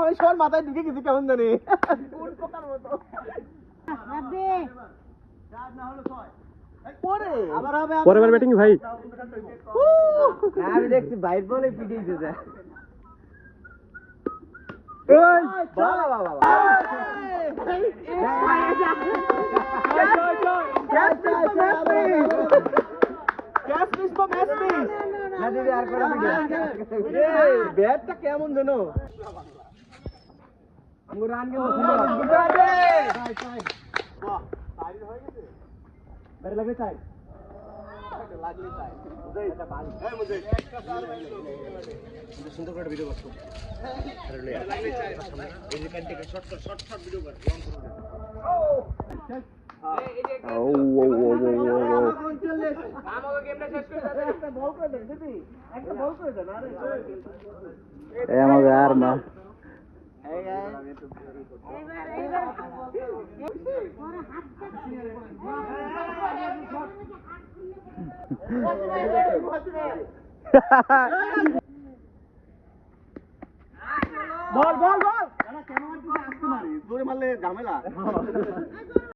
আমি সবার মাথায় ঢুকে গেছি কেমন জানি কোন পোকার মতো পরের ব্যাটিং ভাই আমি দেখছি বাইট বলে পিটিয়েছে যা বাবা বাবা ব্যাটটা কেমন যেন রান লাগে চাই সুন্দর করে ভিডিও করছো আর না বল বল বল কেন আসতে মারি জোরে মারলে ঝামেলা